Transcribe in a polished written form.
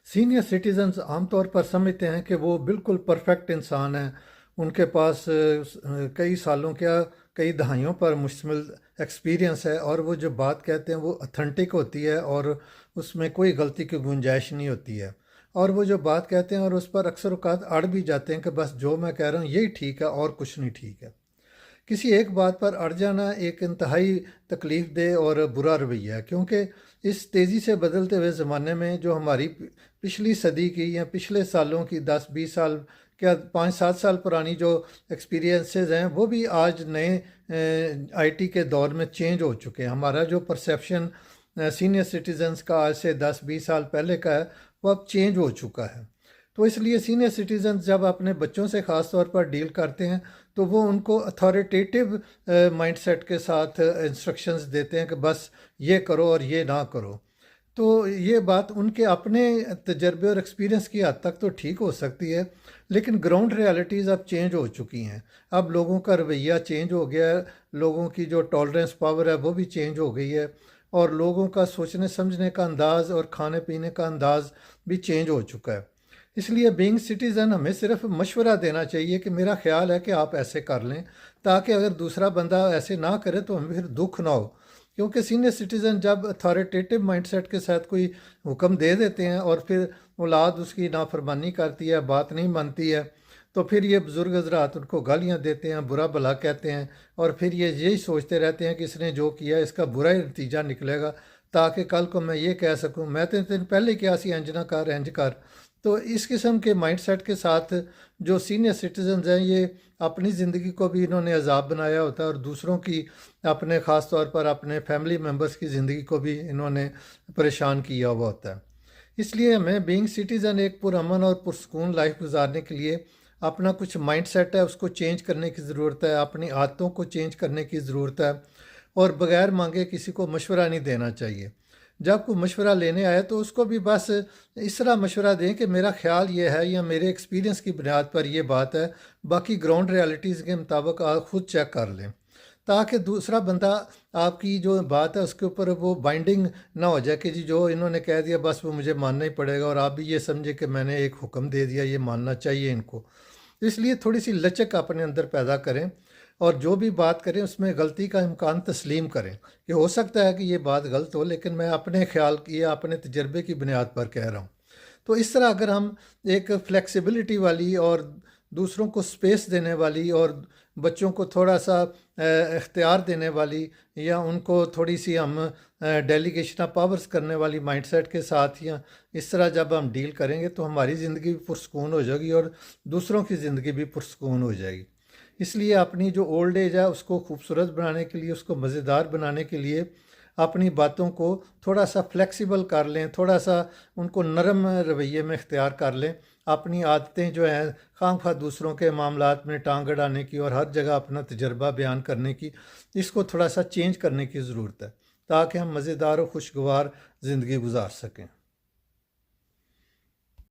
Senior citizens عام طور پر سمجھتے ہیں کہ وہ بالکل پرفیکٹ انسان ہیں، ان کے پاس کئی سالوں کیا کئی دہائیوں پر مشتمل ایکسپیرینس ہے، اور وہ جو بات کہتے ہیں وہ اتھینٹک ہوتی ہے اور اس میں کوئی غلطی کی گنجائش نہیں ہوتی ہے، اور وہ جو بات کہتے ہیں اور اس پر اکثر اوقات اڑ بھی جاتے ہیں کہ بس جو میں کہہ رہا ہوں یہی ٹھیک ہے اور کچھ نہیں ٹھیک ہے۔ کسی ایک بات پر اڑ جانا ایک انتہائی تکلیف دہ اور برا رویہ ہے، کیونکہ اس تیزی سے بدلتے ہوئے زمانے میں جو ہماری پچھلی صدی کی یا پچھلے سالوں کی 10-20 سال کیا 5-7 سال پرانی جو ایکسپیرینسز ہیں وہ بھی آج نئے آئی ٹی کے دور میں چینج ہو چکے ہیں۔ ہمارا جو پرسیپشن سینئر سٹیزنز کا آج سے 10-20 سال پہلے کا ہے وہ اب چینج ہو چکا ہے۔ تو اس لیے سینئر سٹیزنز جب اپنے بچوں سے خاص طور پر ڈیل کرتے ہیں تو وہ ان کو اتھارٹیٹیو مائنڈ سیٹ کے ساتھ انسٹرکشنز دیتے ہیں کہ بس یہ کرو اور یہ نہ کرو۔ تو یہ بات ان کے اپنے تجربے اور ایکسپیرینس کی حد تک تو ٹھیک ہو سکتی ہے، لیکن گراؤنڈ ریالٹیز اب چینج ہو چکی ہیں۔ اب لوگوں کا رویہ چینج ہو گیا ہے، لوگوں کی جو ٹالرنس پاور ہے وہ بھی چینج ہو گئی ہے، اور لوگوں کا سوچنے سمجھنے کا انداز اور کھانے پینے کا انداز بھی چینج ہو چکا ہے۔ اس لیے بینگ سٹیزن ہمیں صرف مشورہ دینا چاہیے کہ میرا خیال ہے کہ آپ ایسے کر لیں، تاکہ اگر دوسرا بندہ ایسے نہ کرے تو ہمیں پھر دکھ نہ ہو۔ کیونکہ سینئر سٹیزن جب اتھارٹیٹیو مائنڈ سیٹ کے ساتھ کوئی حکم دے دیتے ہیں اور پھر اولاد اس کی نافرمانی کرتی ہے، بات نہیں مانتی ہے، تو پھر یہ بزرگ حضرات ان کو گالیاں دیتے ہیں، برا بھلا کہتے ہیں، اور پھر یہ یہی سوچتے رہتے ہیں کہ اس نے جو کیا اس کا برا ہی نتیجہ نکلے گا، تاکہ کل کو میں یہ کہہ سکوں میں تو دن پہلے کیا سی انج نہ کر انج کر۔ تو اس قسم کے مائنڈ سیٹ کے ساتھ جو سینئر سٹیزنز ہیں یہ اپنی زندگی کو بھی انہوں نے عذاب بنایا ہوتا ہے، اور دوسروں کی اپنے خاص طور پر اپنے فیملی ممبرس کی زندگی کو بھی انہوں نے پریشان کیا ہوا ہوتا ہے۔ اس لیے ہمیں بینگ سٹیزن ایک پرامن اور پرسکون لائف گزارنے کے لیے اپنا کچھ مائنڈ سیٹ ہے اس کو چینج کرنے کی ضرورت ہے، اپنی عادتوں کو چینج کرنے کی ضرورت ہے، اور بغیر مانگے کسی کو مشورہ نہیں دینا چاہیے۔ جب کوئی مشورہ لینے آئے تو اس کو بھی بس اس طرح مشورہ دیں کہ میرا خیال یہ ہے یا میرے ایکسپیرینس کی بنیاد پر یہ بات ہے، باقی گراؤنڈ ریالٹیز کے مطابق آپ خود چیک کر لیں، تاکہ دوسرا بندہ آپ کی جو بات ہے اس کے اوپر وہ بائنڈنگ نہ ہو جائے کہ جی جو انہوں نے کہہ دیا بس وہ مجھے ماننا ہی پڑے گا، اور آپ بھی یہ سمجھے کہ میں نے ایک حکم دے دیا یہ ماننا چاہیے ان کو۔ اس لیے تھوڑی سی لچک اپنے اندر پیدا کریں، اور جو بھی بات کریں اس میں غلطی کا امکان تسلیم کریں کہ ہو سکتا ہے کہ یہ بات غلط ہو، لیکن میں اپنے خیال کی یا اپنے تجربے کی بنیاد پر کہہ رہا ہوں۔ تو اس طرح اگر ہم ایک فلیکسیبلٹی والی اور دوسروں کو سپیس دینے والی اور بچوں کو تھوڑا سا اختیار دینے والی، یا ان کو تھوڑی سی ہم ڈیلیگیشن آف پاورز کرنے والی مائنڈ سیٹ کے ساتھ یا اس طرح جب ہم ڈیل کریں گے تو ہماری زندگی بھی پرسکون ہو جائے گی اور دوسروں کی زندگی بھی پرسکون ہو جائے گی۔ اس لیے اپنی جو اولڈ ایج ہے اس کو خوبصورت بنانے کے لیے، اس کو مزیدار بنانے کے لیے اپنی باتوں کو تھوڑا سا فلیکسیبل کر لیں، تھوڑا سا ان کو نرم رویے میں اختیار کر لیں۔ اپنی عادتیں جو ہیں خواہ مخواہ دوسروں کے معاملات میں ٹانگ اڑانے کی اور ہر جگہ اپنا تجربہ بیان کرنے کی، اس کو تھوڑا سا چینج کرنے کی ضرورت ہے، تاکہ ہم مزیدار و خوشگوار زندگی گزار سکیں۔